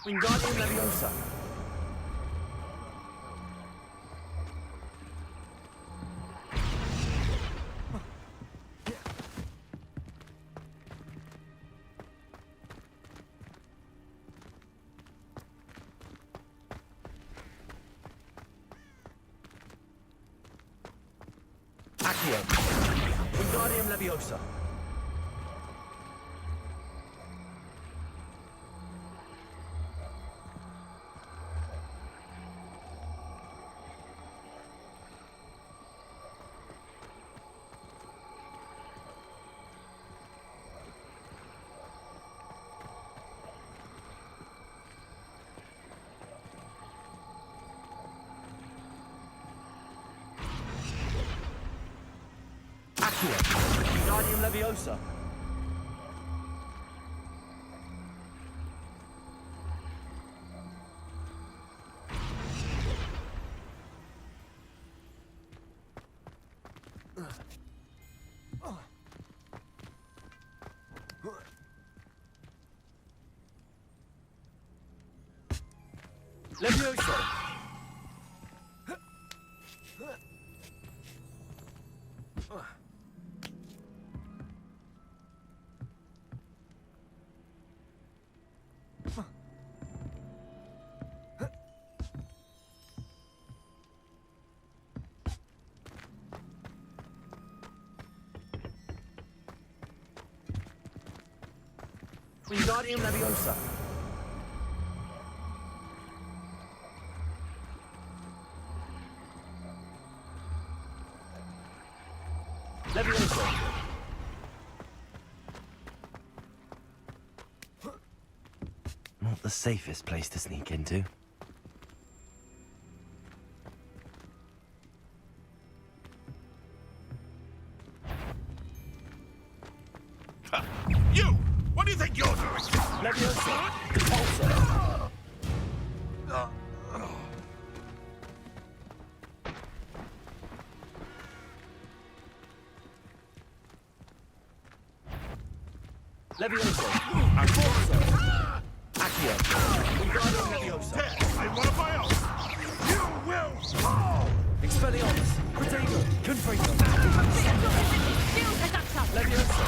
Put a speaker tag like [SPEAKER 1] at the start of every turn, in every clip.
[SPEAKER 1] Wingardium Leviosa. Accio. Wingardium Leviosa. Accio. Wingardium Leviosa. Leviosa. Wingardium Leviosa. Leviosa.
[SPEAKER 2] Not the safest place to sneak into.
[SPEAKER 3] You! What do you think you're doing?
[SPEAKER 1] Leviosa. Repulsor. Leviosa. Repulsor. Accio. Wingardium Leviosa.
[SPEAKER 3] And what if I else? You will fall!
[SPEAKER 1] Expelliarmus. Protego. Confringo. Leviosa.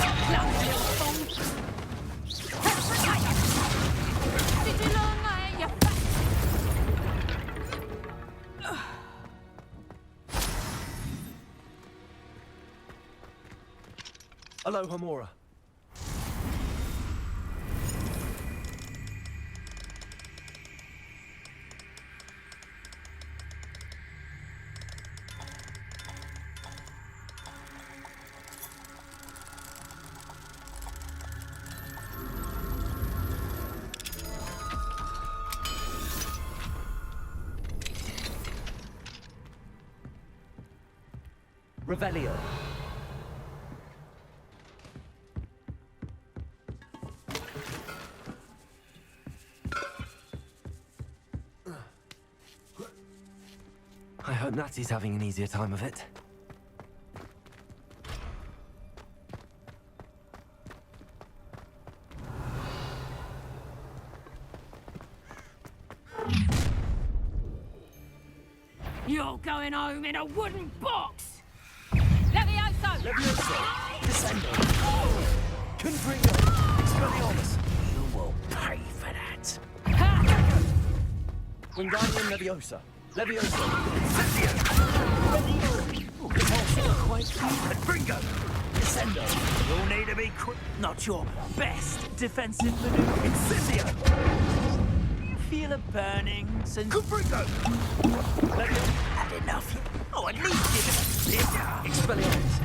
[SPEAKER 1] Alohomora. Revelio.
[SPEAKER 2] I hope Natty's having an easier time of it.
[SPEAKER 4] You're going home in a wooden box! Levioso!
[SPEAKER 1] Leviosa. Descendo. Confringo. Expelliarmus.
[SPEAKER 2] You will pay for that.
[SPEAKER 1] Wingardium Leviosa. Leviosa.
[SPEAKER 2] Repulsor. Quite cute.
[SPEAKER 1] Confringo. Descendo.
[SPEAKER 5] You'll need to be quick. Not your best defensive maneuver.
[SPEAKER 1] Incendio.
[SPEAKER 5] Feel a burning since
[SPEAKER 1] Confringo. Leviosa.
[SPEAKER 5] had enough. Oh, at least give it a bit.
[SPEAKER 1] Expelliarmus.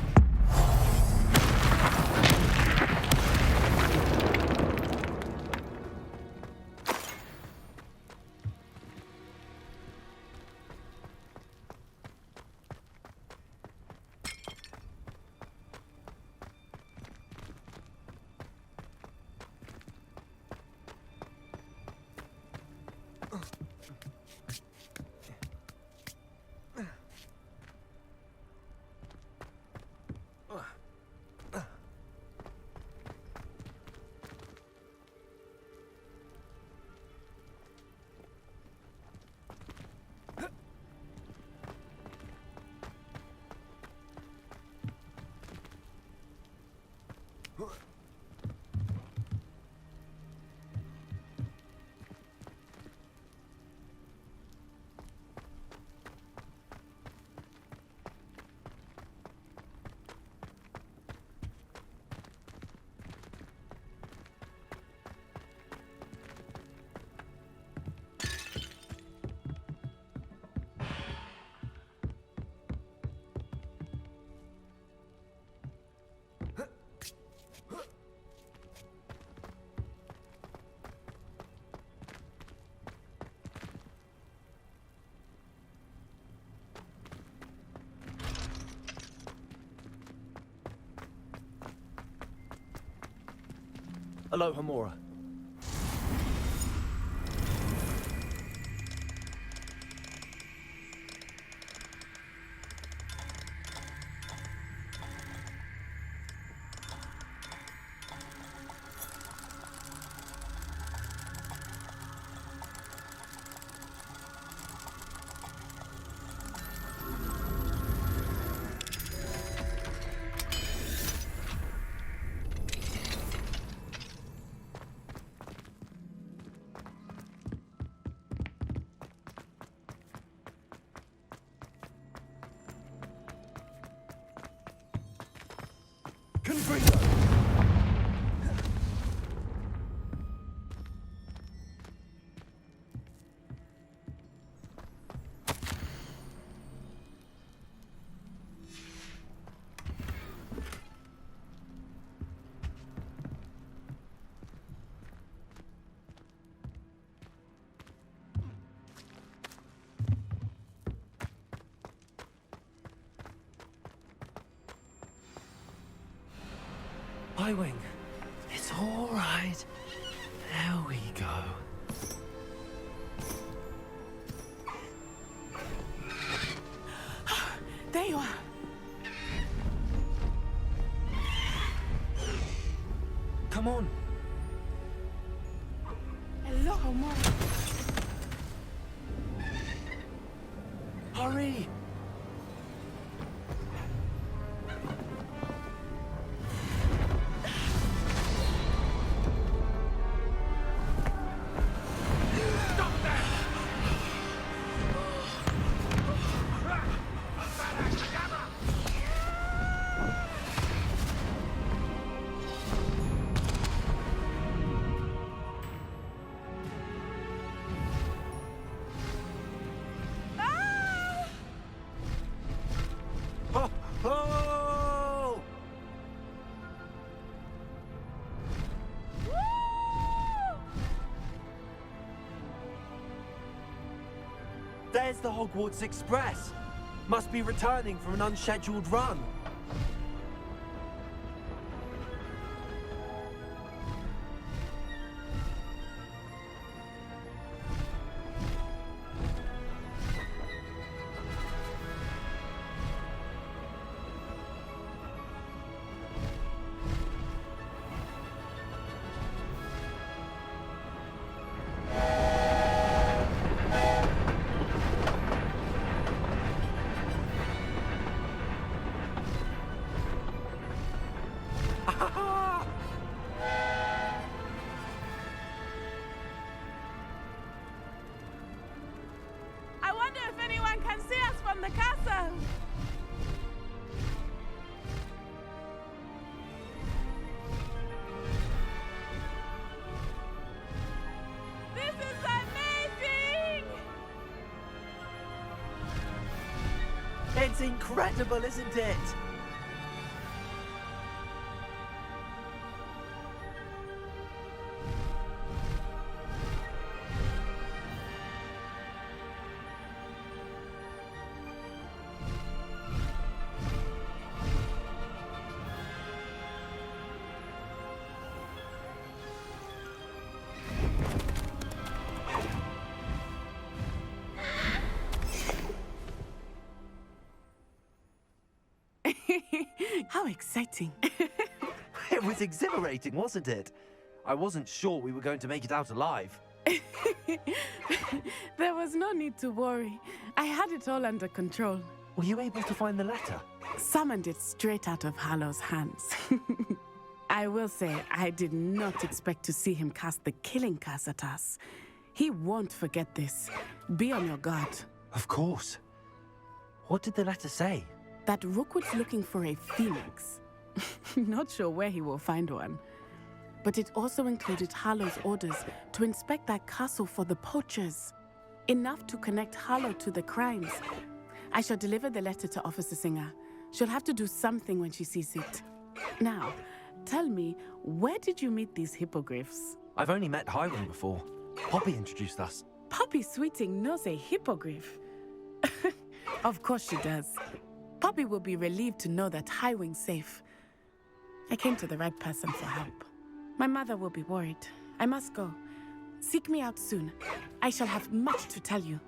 [SPEAKER 2] Aloha Mora.
[SPEAKER 1] Confringo!
[SPEAKER 2] Highwing. It's all right. There we go.
[SPEAKER 6] There you are.
[SPEAKER 2] Come on.
[SPEAKER 6] Hello, Mom.
[SPEAKER 2] Hurry. Oh! There's the Hogwarts Express. Must be returning from an unscheduled run.
[SPEAKER 6] I wonder if anyone can see us from the castle. This is amazing!
[SPEAKER 2] It's incredible, isn't it?
[SPEAKER 6] How exciting.
[SPEAKER 2] It was exhilarating, wasn't it? I wasn't sure we were going to make it out alive.
[SPEAKER 6] There was no need to worry. I had it all under control.
[SPEAKER 2] Were you able to find the letter?
[SPEAKER 6] Summoned it straight out of Hallow's hands. I will say, I did not expect to see him cast the killing curse at us. He won't forget this. Be on your guard.
[SPEAKER 2] Of course. What did the letter say?
[SPEAKER 6] That Rookwood's looking for a phoenix. Not sure where he will find one. But it also included Harlow's orders to inspect that castle for the poachers. Enough to connect Harlow to the crimes. I shall deliver the letter to Officer Singer. She'll have to do something when she sees it. Now, tell me, where did you meet these hippogriffs?
[SPEAKER 2] I've only met Highwing before. Poppy introduced us.
[SPEAKER 6] Poppy Sweeting knows a hippogriff. Of course she does. Poppy will be relieved to know that Highwing's safe. I came to the right person for help. My mother will be worried. I must go. Seek me out soon. I shall have much to tell you.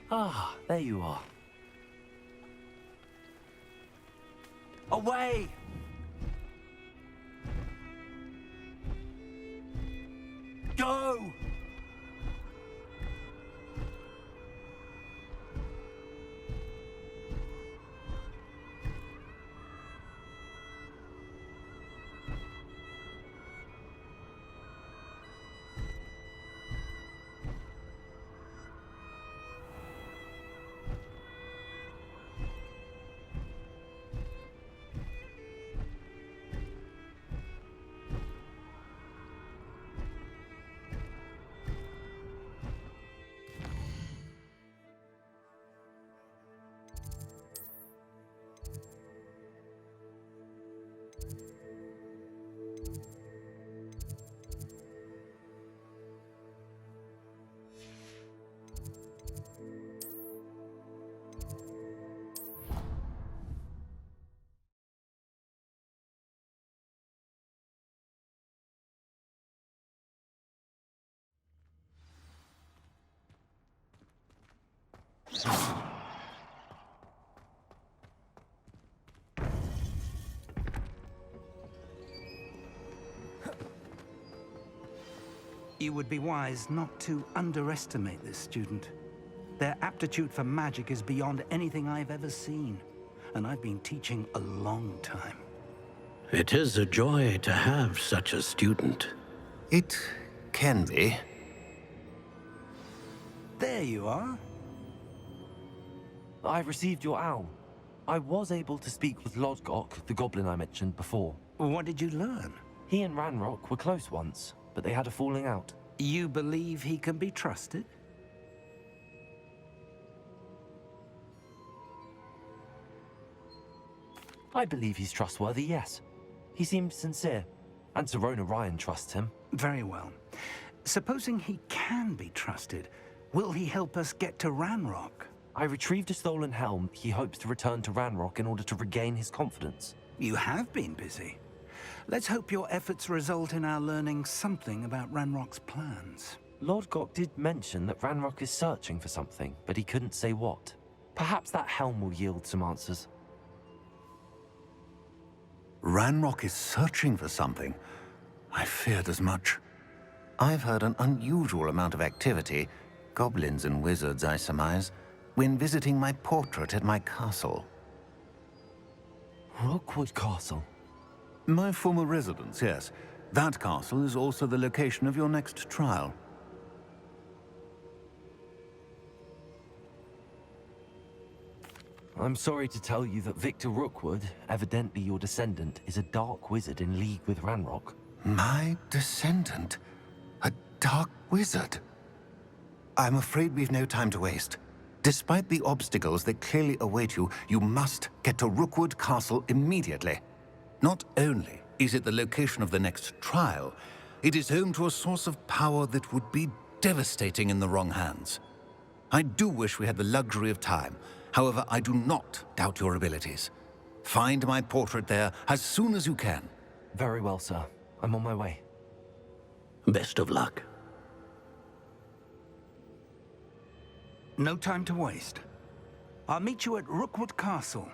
[SPEAKER 2] Ah, there you are. Away! Go!
[SPEAKER 7] You would be wise not to underestimate this student. Their aptitude for magic is beyond anything I've ever seen, and I've been teaching a long time.
[SPEAKER 1] It is a joy to have such a student.
[SPEAKER 8] It can be.
[SPEAKER 7] There you are.
[SPEAKER 2] I received your owl. I was able to speak with Lodgok, the goblin I mentioned before.
[SPEAKER 7] What did you learn?
[SPEAKER 2] He and Ranrock were close once, but they had a falling out.
[SPEAKER 7] You believe he can be trusted?
[SPEAKER 2] I believe he's trustworthy, yes. He seems sincere, and Serona Ryan trusts him.
[SPEAKER 7] Very well. Supposing he can be trusted, will he help us get to Ranrock?
[SPEAKER 2] I retrieved a stolen helm he hopes to return to Ranrock in order to regain his confidence.
[SPEAKER 7] You have been busy. Let's hope your efforts result in our learning something about Ranrock's plans.
[SPEAKER 2] Lord Gok did mention that Ranrock is searching for something, but he couldn't say what. Perhaps that helm will yield some answers.
[SPEAKER 8] Ranrock is searching for something. I feared as much. I've heard an unusual amount of activity, goblins and wizards, I surmise, when visiting my portrait at my castle.
[SPEAKER 2] Rookwood Castle?
[SPEAKER 8] My former residence, yes. That castle is also the location of your next trial.
[SPEAKER 2] I'm sorry to tell you that Victor Rookwood, evidently your descendant, is a dark wizard in league with Ranrock.
[SPEAKER 8] My descendant? A dark wizard? I'm afraid we've no time to waste. Despite the obstacles that clearly await you, you must get to Rookwood Castle immediately. Not only is it the location of the next trial, it is home to a source of power that would be devastating in the wrong hands. I do wish we had the luxury of time. However, I do not doubt your abilities. Find my portrait there as soon as you can.
[SPEAKER 2] Very well, sir. I'm on my way.
[SPEAKER 1] Best of luck.
[SPEAKER 7] No time to waste. I'll meet you at Rookwood Castle.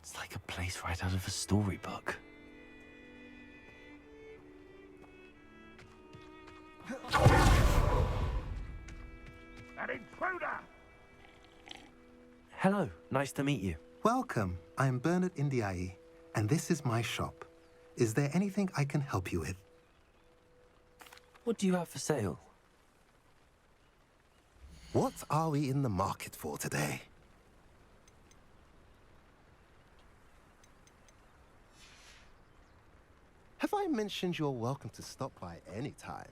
[SPEAKER 2] It's like a place right out of a storybook.
[SPEAKER 3] An intruder!
[SPEAKER 2] Hello, nice to meet you.
[SPEAKER 9] Welcome. I am Bernard Indiai, and this is my shop. Is there anything I can help you with?
[SPEAKER 2] What do you have for sale?
[SPEAKER 9] What are we in the market for today? Have I mentioned you're welcome to stop by any time?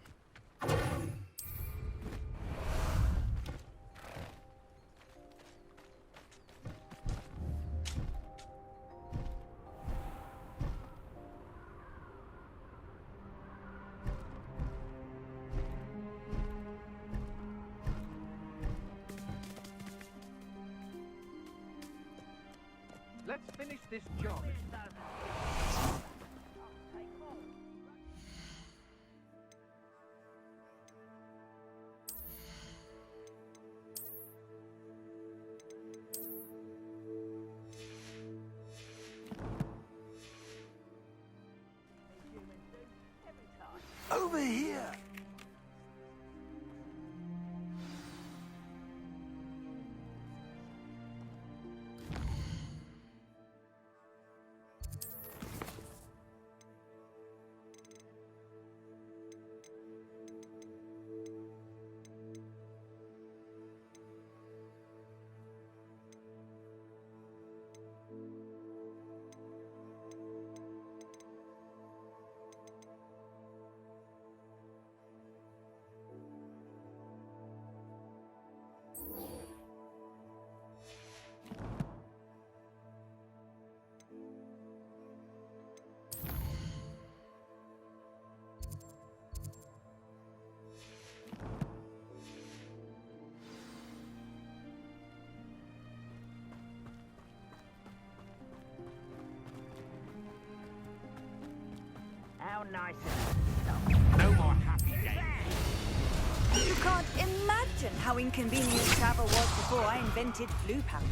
[SPEAKER 3] Let's finish this job.
[SPEAKER 7] Over here!
[SPEAKER 3] How nice is it? No more happy days.
[SPEAKER 10] Can't imagine how inconvenient travel was before I invented blue powder.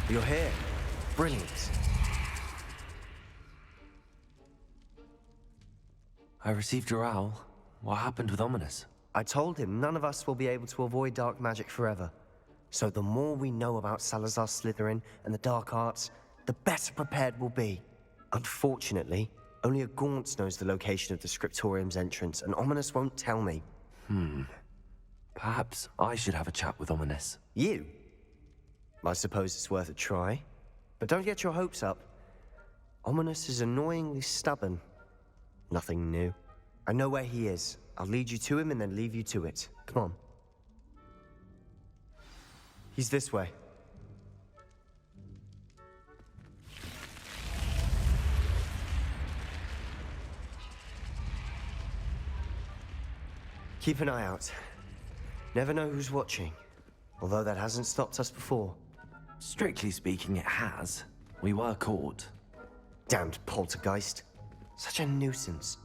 [SPEAKER 11] You're here. Brilliant.
[SPEAKER 2] I received your owl. What happened with Ominous?
[SPEAKER 11] I told him none of us will be able to avoid dark magic forever. So the more we know about Salazar Slytherin and the dark arts, the better prepared we'll be. Unfortunately, only a Gaunt knows the location of the Scriptorium's entrance, and Ominous won't tell me.
[SPEAKER 2] Perhaps I should have a chat with Ominous.
[SPEAKER 11] You? I suppose it's worth a try. But don't get your hopes up. Ominous is annoyingly stubborn. Nothing new. I know where he is. I'll lead you to him and then leave you to it. Come on. He's this way. Keep an eye out. Never know who's watching. Although that hasn't stopped us before.
[SPEAKER 2] Strictly speaking, it has. We were caught.
[SPEAKER 11] Damned poltergeist. Such a nuisance.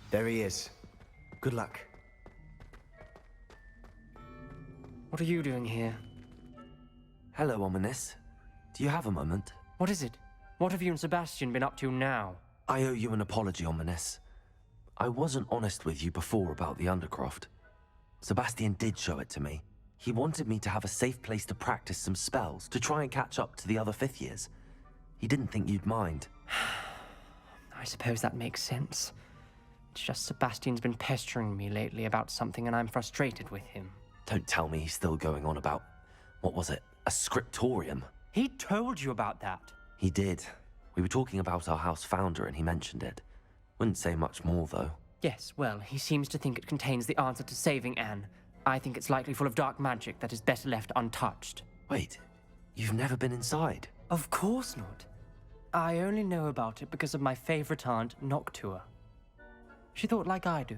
[SPEAKER 11] There he is. Good luck.
[SPEAKER 12] What are you doing here?
[SPEAKER 2] Hello, Ominous. Do you have a moment?
[SPEAKER 12] What is it? What have you and Sebastian been up to now?
[SPEAKER 2] I owe you an apology, Ominous. I wasn't honest with you before about the Undercroft. Sebastian did show it to me. He wanted me to have a safe place to practice some spells, to try and catch up to the other fifth years. He didn't think you'd mind.
[SPEAKER 12] I suppose that makes sense. It's just Sebastian's been pestering me lately about something and I'm frustrated with him.
[SPEAKER 2] Don't tell me he's still going on about, what was it, a scriptorium?
[SPEAKER 12] He told you about that.
[SPEAKER 2] He did. We were talking about our house founder and he mentioned it. Wouldn't say much more, though.
[SPEAKER 12] Yes, well, he seems to think it contains the answer to saving Anne. I think it's likely full of dark magic that is better left untouched.
[SPEAKER 2] Wait, you've never been inside?
[SPEAKER 12] Of course not. I only know about it because of my favorite aunt, Noctua. She thought like I do.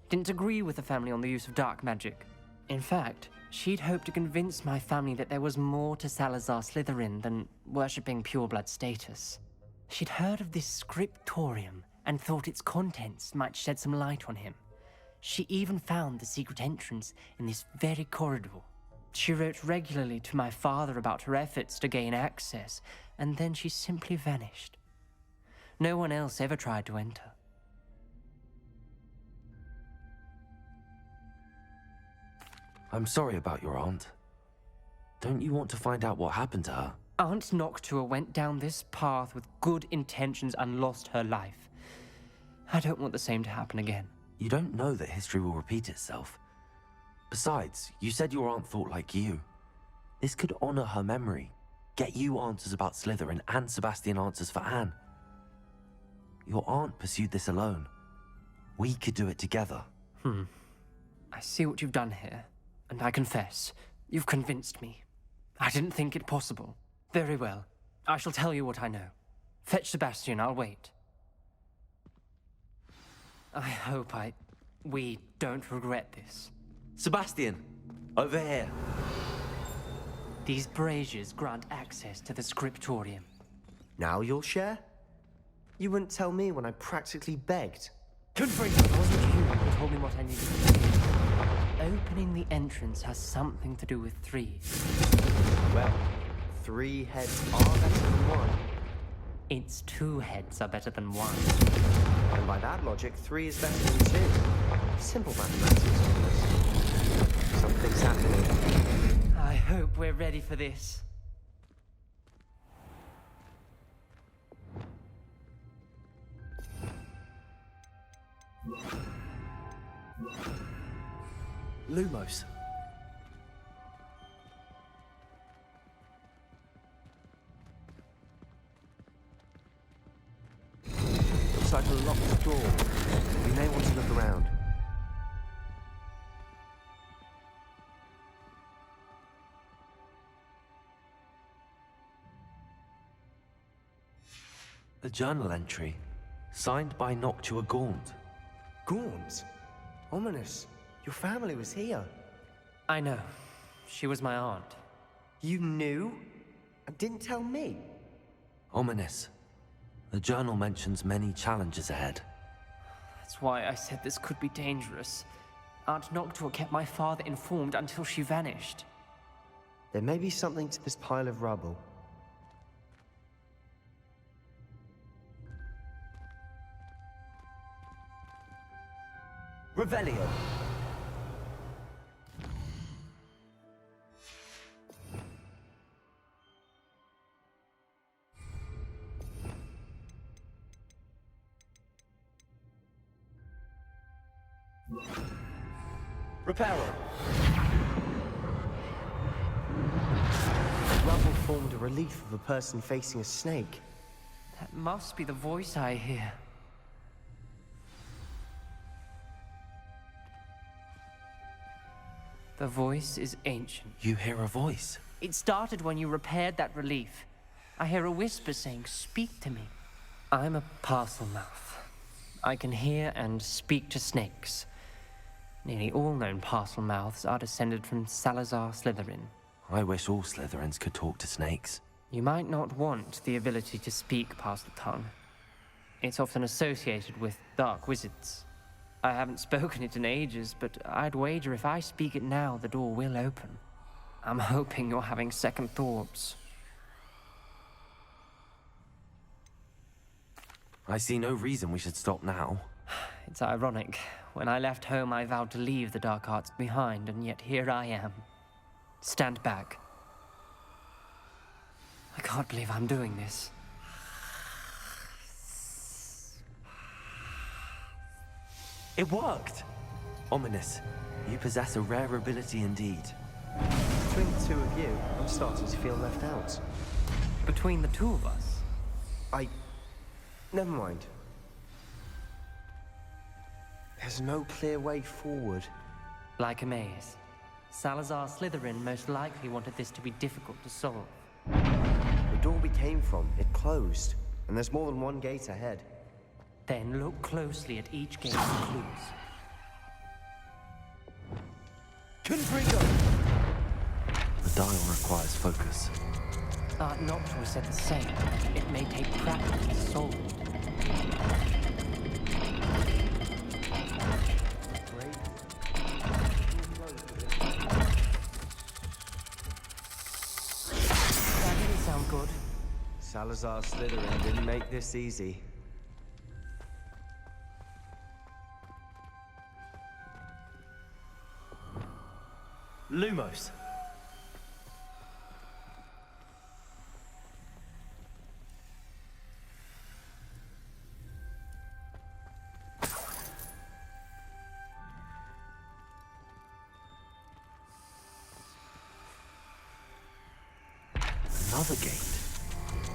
[SPEAKER 12] Didn't agree with the family on the use of dark magic. In fact, she'd hoped to convince my family that there was more to Salazar Slytherin than worshipping pureblood status. She'd heard of this scriptorium and thought its contents might shed some light on him. She even found the secret entrance in this very corridor. She wrote regularly to my father about her efforts to gain access, and then she simply vanished. No one else ever tried to enter.
[SPEAKER 2] I'm sorry about your aunt. Don't you want to find out what happened to her?
[SPEAKER 12] Aunt Noctua went down this path with good intentions and lost her life. I don't want the same to happen again.
[SPEAKER 2] You don't know that history will repeat itself. Besides, you said your aunt thought like you. This could honor her memory, get you answers about Slytherin and Sebastian answers for Anne. Your aunt pursued this alone. We could do it together.
[SPEAKER 12] I see what you've done here. And I confess, you've convinced me. I didn't think it possible. Very well. I shall tell you what I know. Fetch Sebastian, I'll wait. I hope we don't regret this.
[SPEAKER 2] Sebastian! Over here!
[SPEAKER 12] These braziers grant access to the scriptorium.
[SPEAKER 11] Now you'll share? You wouldn't tell me when I practically begged.
[SPEAKER 12] Good for it, it wasn't you who told me what I needed to do. Opening the entrance has something to do with threes.
[SPEAKER 11] Well, 3 heads are better than 1.
[SPEAKER 12] Its 2 heads are better than 1.
[SPEAKER 11] And by that logic, 3 is better than 2. Simple mathematics, Ominous. Something's happening.
[SPEAKER 12] I hope we're ready for this.
[SPEAKER 5] Lumos.
[SPEAKER 11] Looks like a locked door. We may want to look around.
[SPEAKER 2] A journal entry, signed by Noctua Gaunt.
[SPEAKER 11] Gaunt? Ominous. Your family was here.
[SPEAKER 12] I know. She was my aunt.
[SPEAKER 11] You knew? And didn't tell me?
[SPEAKER 2] Ominous. The journal mentions many challenges ahead.
[SPEAKER 12] That's why I said this could be dangerous. Aunt Noctua kept my father informed until she vanished.
[SPEAKER 11] There may be something to this pile of rubble. Revelio.
[SPEAKER 5] Reparo.
[SPEAKER 11] The rubble formed a relief of a person facing a snake.
[SPEAKER 12] That must be the voice I hear. The voice is ancient.
[SPEAKER 2] You hear a voice?
[SPEAKER 12] It started when you repaired that relief. I hear a whisper saying, "Speak to me." I'm a parcel mouth. I can hear and speak to snakes. Nearly all known parcel mouths are descended from Salazar Slytherin.
[SPEAKER 2] I wish all Slytherins could talk to snakes.
[SPEAKER 12] You might not want the ability to speak past the tongue. It's often associated with dark wizards. I haven't spoken it in ages, but I'd wager if I speak it now, the door will open. I'm hoping you're having second thoughts.
[SPEAKER 2] I see no reason we should stop now.
[SPEAKER 12] It's ironic. When I left home, I vowed to leave the dark arts behind, and yet here I am. Stand back. I can't believe I'm doing this.
[SPEAKER 2] It worked! Ominous, you possess a rare ability indeed.
[SPEAKER 11] Between the two of you, I'm starting to feel left out.
[SPEAKER 12] Between the two of us?
[SPEAKER 11] Never mind. There's no clear way forward.
[SPEAKER 12] Like a maze. Salazar Slytherin most likely wanted this to be difficult to solve.
[SPEAKER 11] The door we came from, it closed. And there's more than one gate ahead.
[SPEAKER 12] Then look closely at each gate's clues.
[SPEAKER 5] Confringo!
[SPEAKER 2] The dial requires focus.
[SPEAKER 12] Aunt Noctua said the same. It may take practice to solve it. That didn't sound good.
[SPEAKER 11] Salazar Slytherin didn't make this easy.
[SPEAKER 5] Lumos.
[SPEAKER 2] Another gate.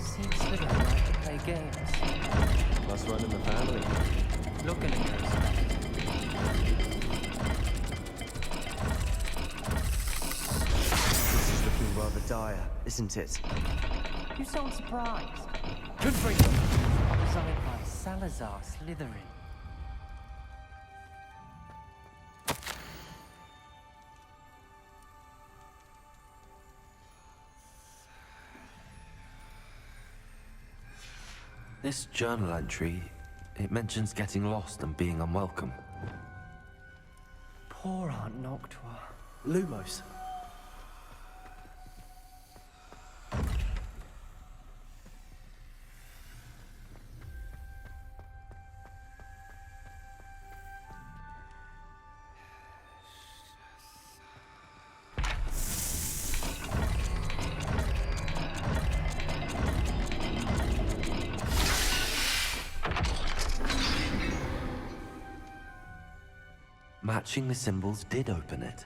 [SPEAKER 12] Seems Slytherin like to play games.
[SPEAKER 11] Must run in the family.
[SPEAKER 12] Look at it closer.
[SPEAKER 11] This is looking rather dire, isn't it?
[SPEAKER 12] You sound surprised.
[SPEAKER 5] Confringo.
[SPEAKER 12] Designed by Salazar Slytherin.
[SPEAKER 2] This journal entry, it mentions getting lost and being unwelcome.
[SPEAKER 12] Poor Aunt Noctua.
[SPEAKER 5] Lumos.
[SPEAKER 2] matching the symbols did open it.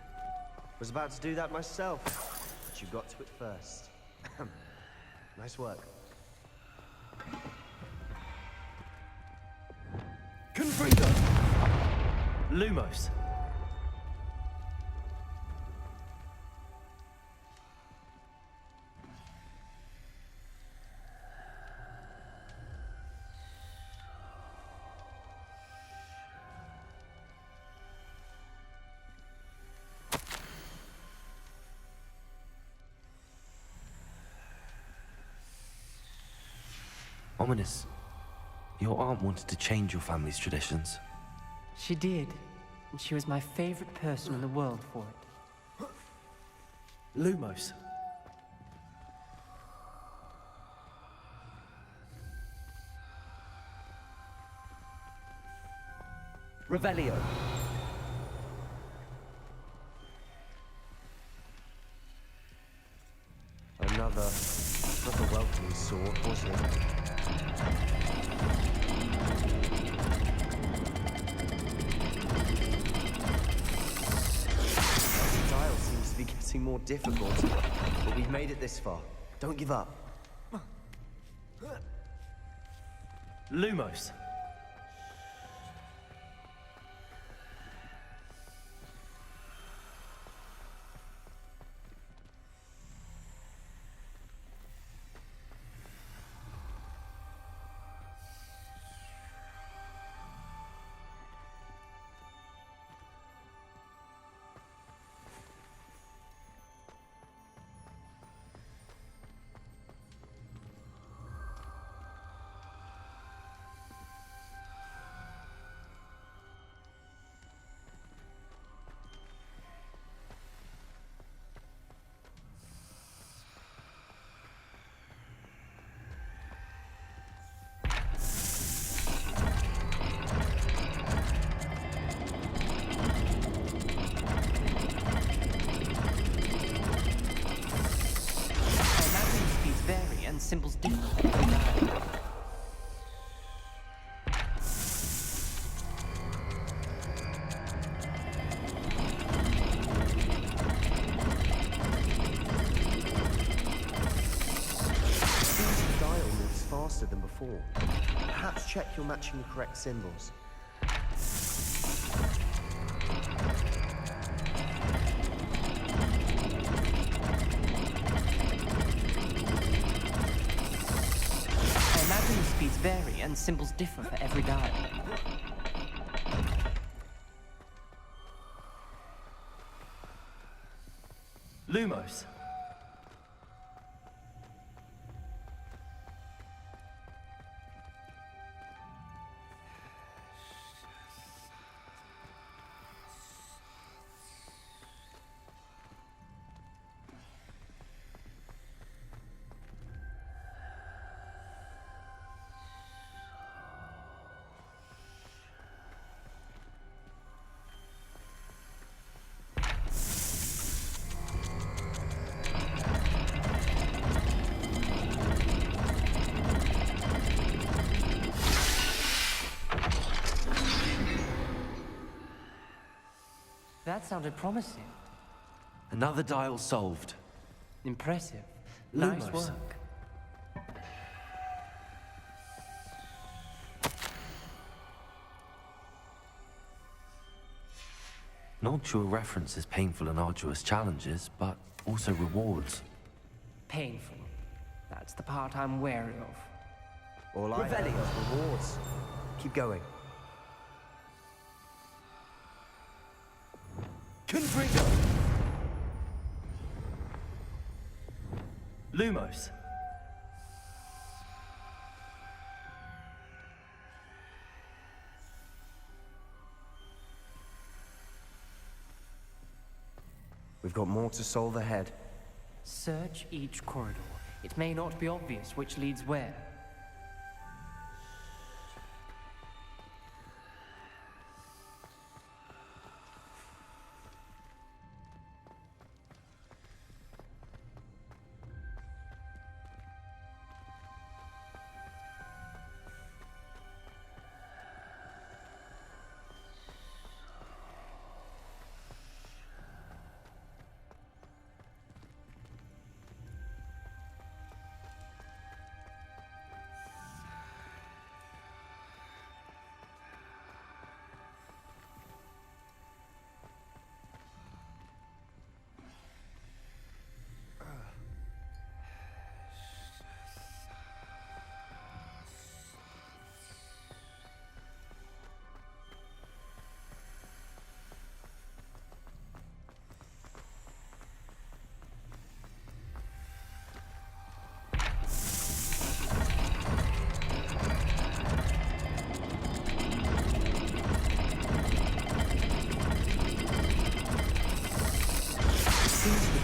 [SPEAKER 11] Was about to do that myself, but you got to it first. Nice work.
[SPEAKER 5] Confringo! Lumos.
[SPEAKER 2] Ominous. Your aunt wanted to change your family's traditions.
[SPEAKER 12] She did, and she was my favorite person in the world for it.
[SPEAKER 5] Lumos. Revelio.
[SPEAKER 11] Another welcoming sword, wasn't it? The dial seems to be getting more difficult, but we've made it this far. Don't give up.
[SPEAKER 5] Lumos.
[SPEAKER 12] Symbols different.
[SPEAKER 11] The dial moves faster than before. Perhaps check you're matching the correct symbols.
[SPEAKER 12] Speeds vary and symbols differ for every dial.
[SPEAKER 5] Lumos.
[SPEAKER 12] That sounded promising.
[SPEAKER 2] Another dial solved.
[SPEAKER 12] Impressive.
[SPEAKER 5] Lumos.
[SPEAKER 12] Nice work.
[SPEAKER 2] Not sure references painful and arduous challenges, but also rewards.
[SPEAKER 12] Painful. That's the part I'm wary of.
[SPEAKER 11] All I have is rewards. Keep going.
[SPEAKER 5] Confringo. Lumos.
[SPEAKER 11] We've got more to solve ahead.
[SPEAKER 12] Search each corridor. It may not be obvious which leads where.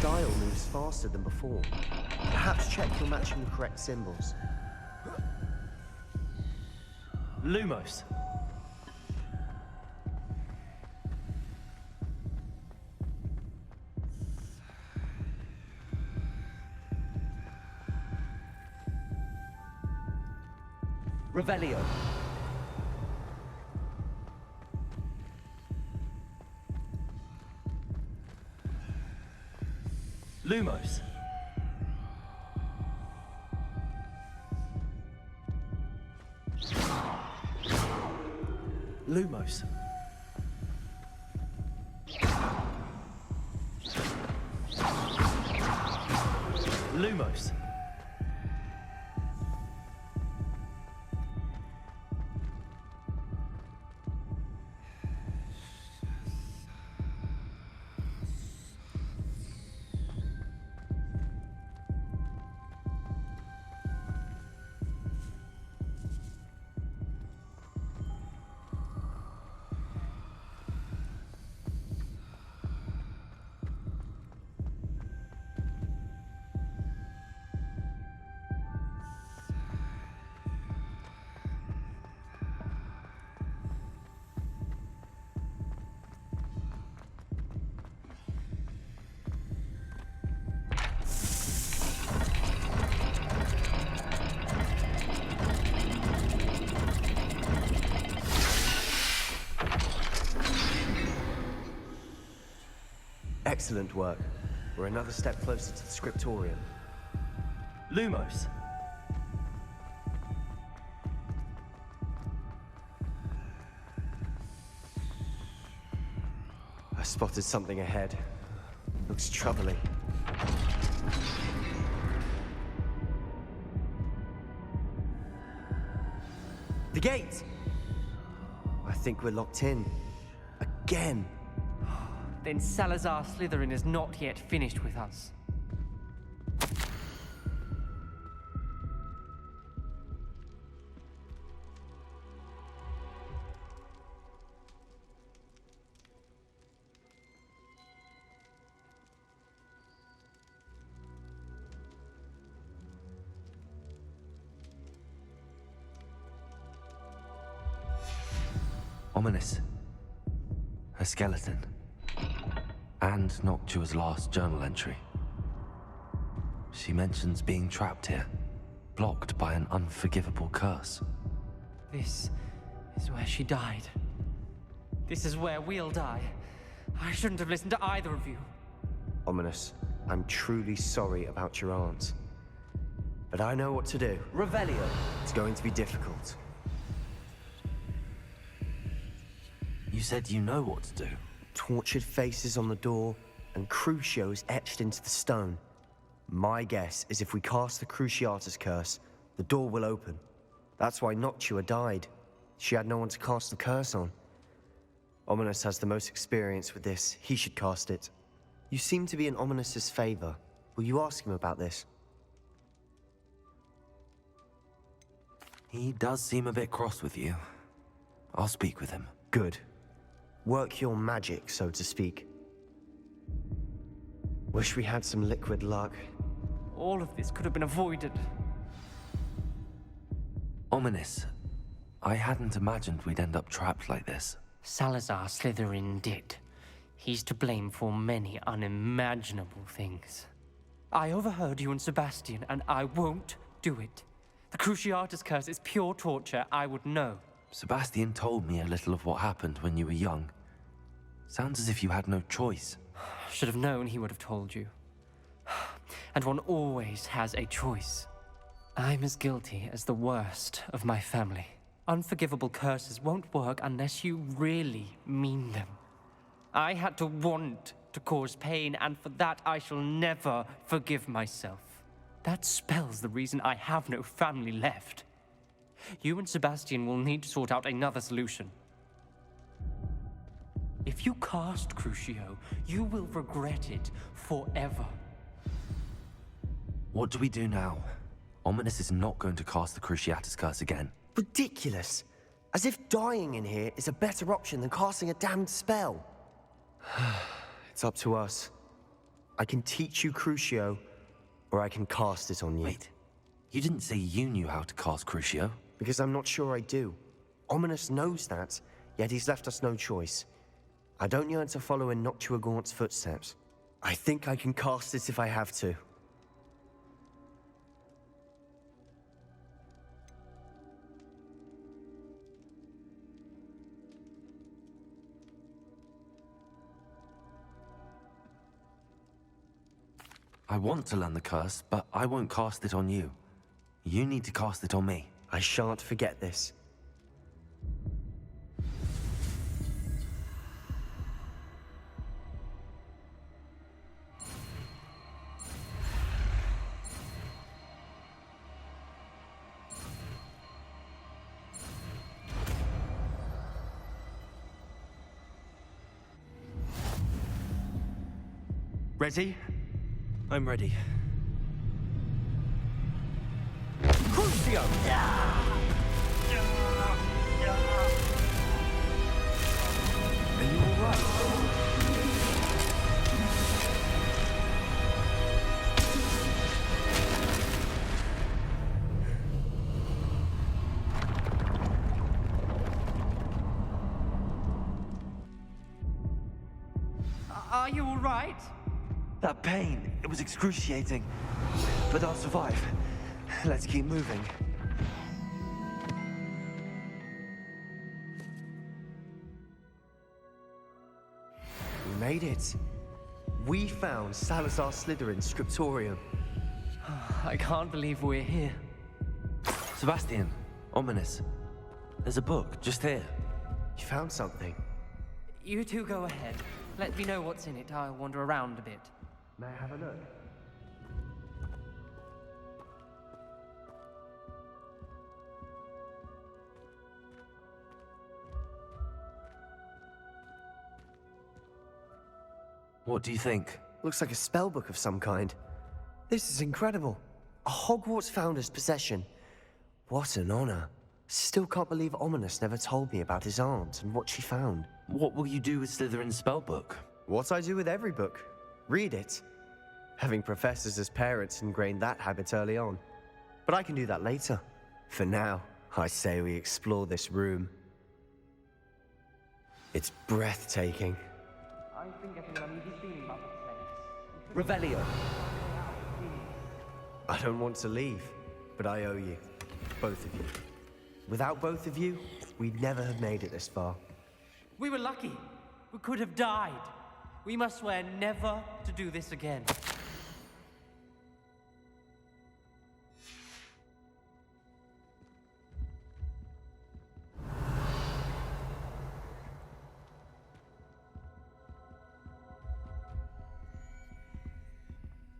[SPEAKER 11] dial moves faster than before. Perhaps check you're matching the correct symbols.
[SPEAKER 12] Lumos. Revelio. Lumos. Lumos. Lumos.
[SPEAKER 11] Excellent work. We're another step closer to the scriptorium.
[SPEAKER 12] Lumos.
[SPEAKER 11] I spotted something ahead. Looks troubling. The gate! I think we're locked in. Again!
[SPEAKER 12] Then Salazar Slytherin is not yet finished with us.
[SPEAKER 2] Ominous. A skeleton. And Noctua's last journal entry. She mentions being trapped here, blocked by an unforgivable curse.
[SPEAKER 12] This is where she died. This is where we'll die. I shouldn't have listened to either of you.
[SPEAKER 11] Ominous, I'm truly sorry about your aunt. But I know what to do.
[SPEAKER 2] Revelio.
[SPEAKER 11] It's going to be difficult.
[SPEAKER 2] You said you know what to do.
[SPEAKER 11] Tortured faces on the door, and Crucios etched into the stone. My guess is if we cast the Cruciatus curse, the door will open. That's why Noctua died. She had no one to cast the curse on. Ominous has the most experience with this. He should cast it. You seem to be in Ominous's favor. Will you ask him about this?
[SPEAKER 2] He does seem a bit cross with you. I'll speak with him.
[SPEAKER 11] Good. Work your magic, so to speak. Wish we had some liquid luck.
[SPEAKER 12] All of this could have been avoided.
[SPEAKER 2] Ominous. I hadn't imagined we'd end up trapped like this.
[SPEAKER 12] Salazar Slytherin did. He's to blame for many unimaginable things. I overheard you and Sebastian, and I won't do it. The Cruciatus curse is pure torture. I would know.
[SPEAKER 2] Sebastian told me a little of what happened when you were young. Sounds as if you had no choice.
[SPEAKER 12] Should have known he would have told you. And one always has a choice. I'm as guilty as the worst of my family. Unforgivable curses won't work unless you really mean them. I had to want to cause pain, and for that I shall never forgive myself. That spells the reason I have no family left. You and Sebastian will need to sort out another solution. If you cast Crucio, you will regret it forever.
[SPEAKER 2] What do we do now? Ominous is not going to cast the Cruciatus curse again.
[SPEAKER 11] Ridiculous! As if dying in here is a better option than casting a damned spell. It's up to us. I can teach you Crucio, or I can cast it on you.
[SPEAKER 2] Wait, you didn't say you knew how to cast Crucio?
[SPEAKER 11] Because I'm not sure I do. Ominous knows that, yet he's left us no choice. I don't yearn to follow in Noctua Gaunt's footsteps. I think I can cast it if I have to.
[SPEAKER 2] I want to learn the curse, but I won't cast it on you. You need to cast it on me.
[SPEAKER 11] I shan't forget this.
[SPEAKER 5] Ready?
[SPEAKER 2] I'm ready.
[SPEAKER 5] Crucio! Are you alright?
[SPEAKER 12] Are you alright?
[SPEAKER 2] That pain, it was excruciating. But I'll survive. Let's keep moving.
[SPEAKER 11] We made it. We found Salazar Slytherin's scriptorium.
[SPEAKER 12] I can't believe we're here.
[SPEAKER 2] Sebastian, Ominous. There's a book just here.
[SPEAKER 11] You found something.
[SPEAKER 12] You two go ahead. Let me know what's in it. I'll wander around a bit.
[SPEAKER 11] May I have a look?
[SPEAKER 2] What do you think?
[SPEAKER 11] Looks like a spellbook of some kind. This is incredible. A Hogwarts founder's possession. What an honor. Still can't believe Ominous never told me about his aunt and what she found.
[SPEAKER 2] What will you do with Slytherin's spellbook?
[SPEAKER 11] What I do with every book. Read it. Having professors as parents ingrained that habit early on. But I can do that later. For now, I say we explore this room. It's breathtaking.
[SPEAKER 12] I've been getting an uneasy feeling about this place.
[SPEAKER 5] Revelio.
[SPEAKER 11] I don't want to leave, but I owe you. Both of you. Without both of you, we'd never have made it this far.
[SPEAKER 12] We were lucky. We could have died. We must swear never to do this again.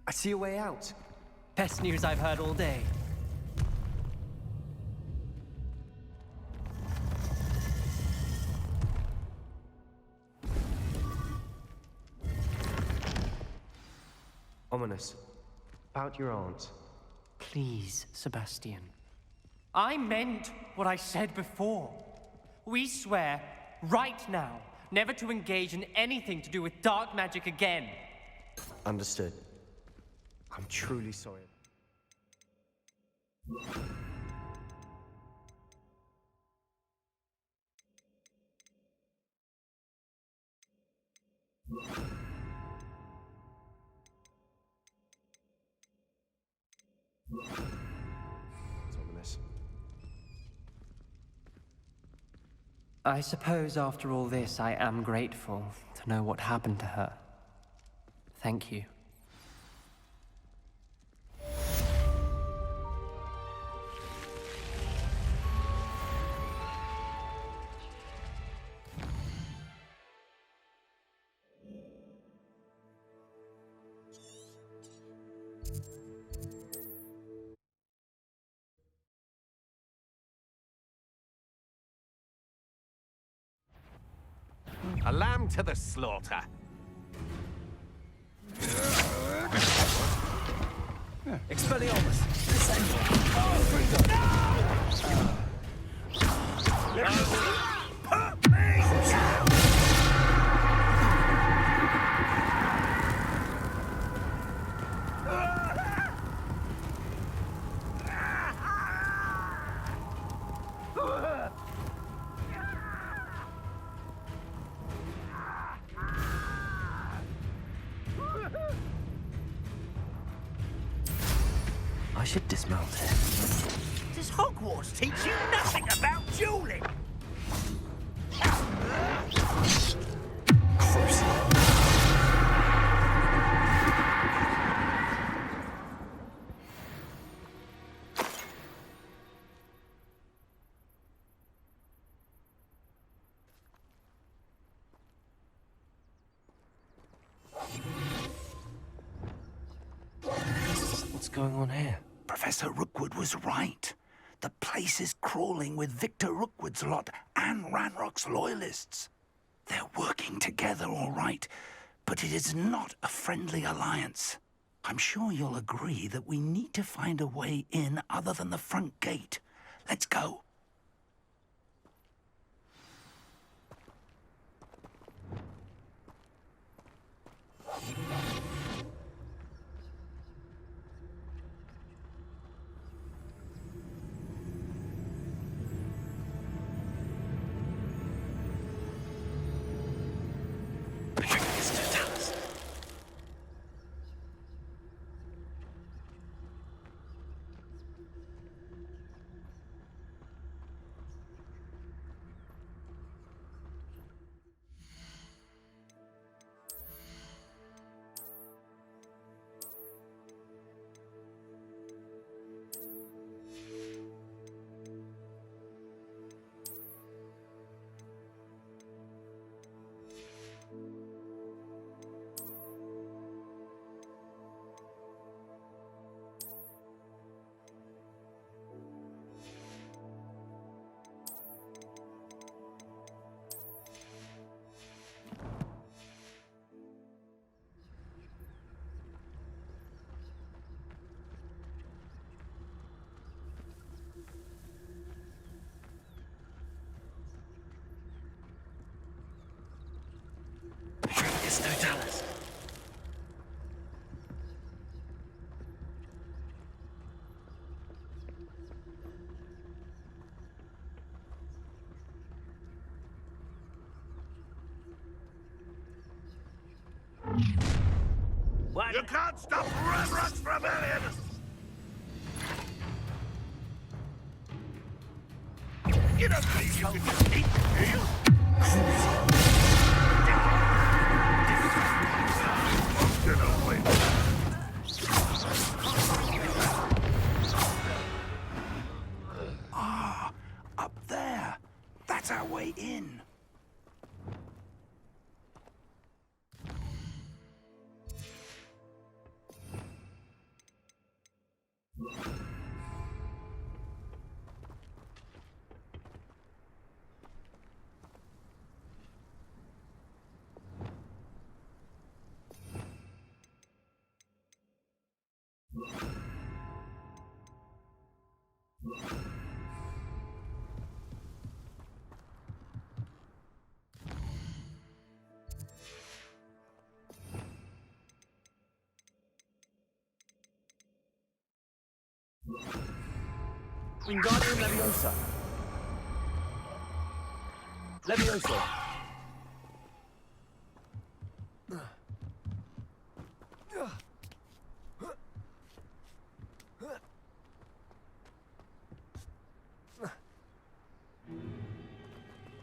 [SPEAKER 11] I see a way out.
[SPEAKER 12] Best news I've heard all day.
[SPEAKER 11] Ominous. About your aunt.
[SPEAKER 12] Please, Sebastian. I meant what I said before. We swear, right now, never to engage in anything to do with dark magic again.
[SPEAKER 11] Understood. I'm truly sorry. Ominous.
[SPEAKER 12] I suppose after all this, I am grateful to know what happened to her. Thank you.
[SPEAKER 3] A lamb to the slaughter.
[SPEAKER 5] Expelliarmus.
[SPEAKER 2] I should dismount here.
[SPEAKER 5] Does Hogwarts teach you nothing about dueling?
[SPEAKER 2] What's going on here?
[SPEAKER 7] Professor Rookwood was right. The place is crawling with Victor Rookwood's lot and Ranrock's loyalists. They're working together, all right, but it is not a friendly alliance. I'm sure you'll agree that we need to find a way in other than the front gate. Let's go.
[SPEAKER 3] You can't stop Ranrock's rebellion! You don't believe you can defeat me, do you? Get away.
[SPEAKER 7] Ah, up there. That's our way in.
[SPEAKER 5] Wingardium Leviosa. Leviosa.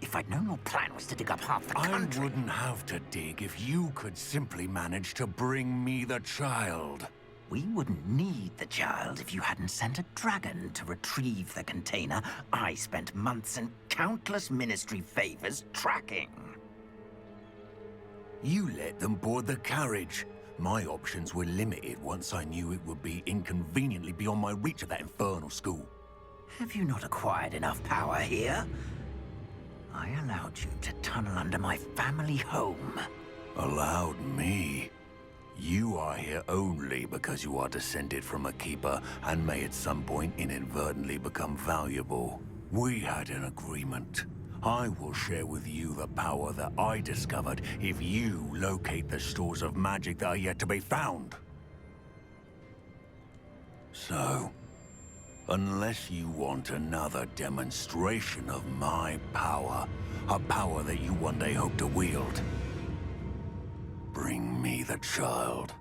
[SPEAKER 7] If I'd known your plan was to dig up half the
[SPEAKER 1] I
[SPEAKER 7] country...
[SPEAKER 1] wouldn't have to dig if you could simply manage to bring me the child.
[SPEAKER 13] We wouldn't need the child if you hadn't sent a dragon to retrieve the container I spent months and countless ministry favors tracking.
[SPEAKER 1] You let them board the carriage. My options were limited once I knew it would be inconveniently beyond my reach at that infernal school.
[SPEAKER 13] Have you not acquired enough power here? I allowed you to tunnel under my family home.
[SPEAKER 1] Allowed me? You are here only because you are descended from a keeper and may at some point inadvertently become valuable. We had an agreement. I will share with you the power that I discovered if you locate the stores of magic that are yet to be found. So, unless you want another demonstration of my power, a power that you one day hope to wield, bring me the child.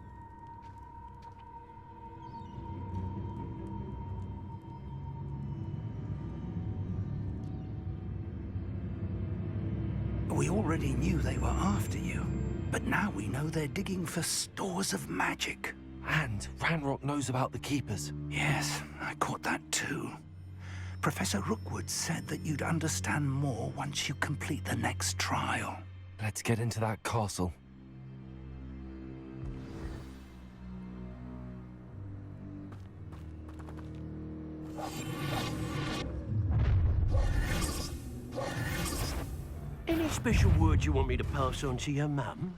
[SPEAKER 7] already knew they were after you. But now we know they're digging for stores of magic.
[SPEAKER 2] And Ranrock knows about the Keepers.
[SPEAKER 7] Yes, I caught that too. Professor Rookwood said that you'd understand more once you complete the next trial.
[SPEAKER 2] Let's get into that castle.
[SPEAKER 3] Any special words you want me to pass on to your mum?